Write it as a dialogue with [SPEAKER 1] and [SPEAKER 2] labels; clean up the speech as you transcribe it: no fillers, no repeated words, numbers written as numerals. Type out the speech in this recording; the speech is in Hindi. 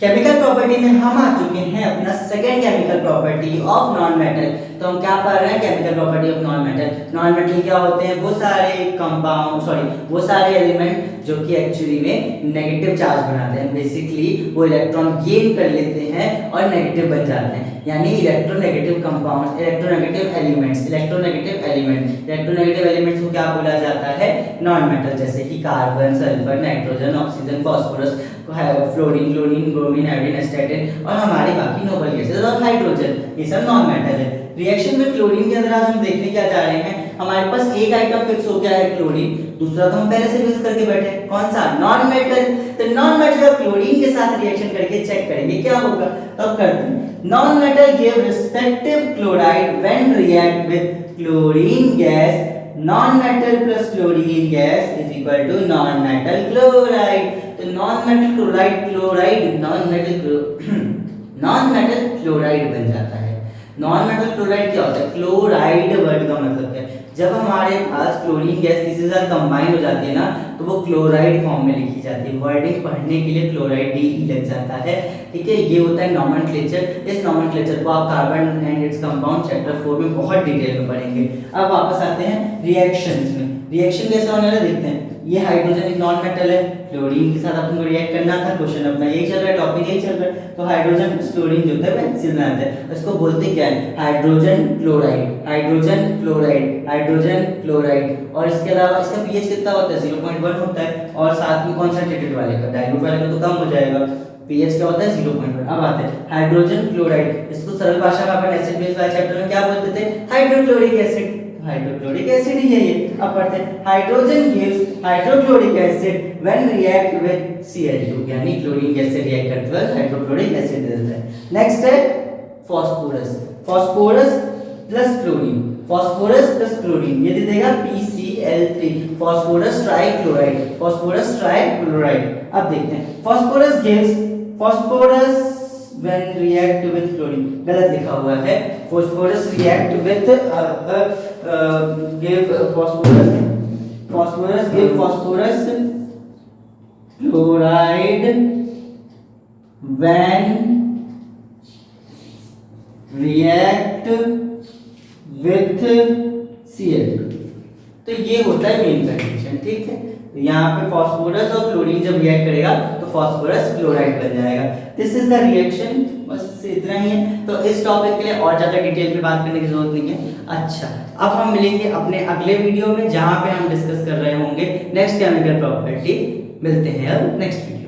[SPEAKER 1] केमिकल प्रॉपर्टी में हम आ चुके हैं अपना second chemical property of non metal. तो हम क्या पढ़ रहे हैं? Chemical property of non metal. Non metal क्या होते हैं? वो सारे कंपाउंड वो सारे एलिमेंट जो कि एक्चुअली में नेगेटिव चार्ज बनाते हैं। बेसिकली वो इलेक्ट्रॉन गेन कर लेते हैं और नेगेटिव बन जाते हैं, यानी इलेक्ट्रोनेगेटिव कंपाउंड्स, इलेक्ट्रोनेगेटिव एलिमेंट्स को क्या बोला जाता है? Non metal. जैसे कि carbon, sulphur, nitrogen, oxygen, phosphorus, fluorine, chlorine, bromine, iodine, astatine और हमारे बाकी नोबल गैसेस और हाइड्रोजन, ये सब नॉन मेटल है। रिएक्शन में क्लोरीन के अंदर आज हम देखने क्या जा रहे हैं, हमारे पास एक आइटम फिक्स हो गया है क्लोरीन, दूसरा तो हम पहले से फिक्स करके बैठे, कौन सा? Non metal. तो नॉन मेटल और क्लोरीन के साथ रिएक्शन करके चेक करेंगे क्या होगा। तो अब करते हैं। Non metal give respective chloride when react with chlorine gas, non metal plus chlorine gas is equal to non metal chloride. तो non metal chloride non metal chloride बन जाता है। नॉन मेटल क्लोराइड क्या होता है? क्लोराइड वर्ड का मतलब है जब हमारे पास क्लोरीन गैस किसी के साथ कंबाइन हो जाती है ना, तो वो क्लोराइड फॉर्म में लिखी जाती है। वर्डिंग पढ़ने के लिए क्लोराइड डी लग जाता है, ठीक है। ये होता है नॉमेनक्लेचर। इस नॉमेनक्लेचर को आप carbon and its compound chapter 4 में बहुत डिटेल में पढ़ेंगे। अब वापस आते हैं रिएक्शंस में। रिएक्शन कैसे होने वाला देखते हैं। ये हाइड्रोजन एक नॉन मेटल है, क्लोरीन के साथ अपन को रिएक्ट करना था, क्वेश्चन अपना यही चल रहा है, टॉपिक यही चल रहा है। तो हाइड्रोजन प्लस क्लोरीन जो होता है HCl बनाता है, इसको बोलते क्या है? Hydrogen chloride, hydrogen chloride, hydrogen chloride. और इसके अलावा इसका पीएच कितना होता है? 0.1 होता है। और साथ में कॉन्संट्रेटेड वाले का, डाइल्यूट वाले का तो कम हो जाएगा, पीएच क्या होता है? 0.1। अब आते हैं हाइड्रोजन क्लोराइड, इसको सरल भाषा में अपन एसिड बेस वाले चैप्टर में क्या बोलते थे? Hydrochloric acid. हाइड्रोक्लोरिक एसिड ही है ये। अब पढ़ते हैं hydrogen gives hydrochloric acid when react with Cl2, यानी क्लोरीन गैस से रिएक्ट करते हुए हाइड्रोक्लोरिक एसिड देता है। नेक्स्ट है phosphorus. Phosphorus plus chlorine, phosphorus plus chlorine ये दे देगा PCl3, phosphorus trichloride, phosphorus trichloride. अब देखते हैं phosphorus gives phosphorus when react with chlorine, गलत लिखा हुआ है। phosphorus react with give phosphorus give phosphorus chloride when react with Cl2। तो ये होता है मेन कंडीशन, ठीक है। यहाँ पे फास्फोरस और क्लोरीन जब रिएक्ट करेगा तो फास्फोरस क्लोराइड बन जाएगा। दिस इज द रिएक्शन, बस इतना ही है। तो इस टॉपिक के लिए और ज़्यादा डिटेल में बात करने की जरूरत नहीं है। अच्छा, अब हम मिलेंगे अपने अगले वीडियो में जहाँ पे हम डिस्कस कर रहे होंगे नेक्स्ट केमिकल प्रॉपर्टी। मिलते हैं अब नेक्स्ट वीडियो।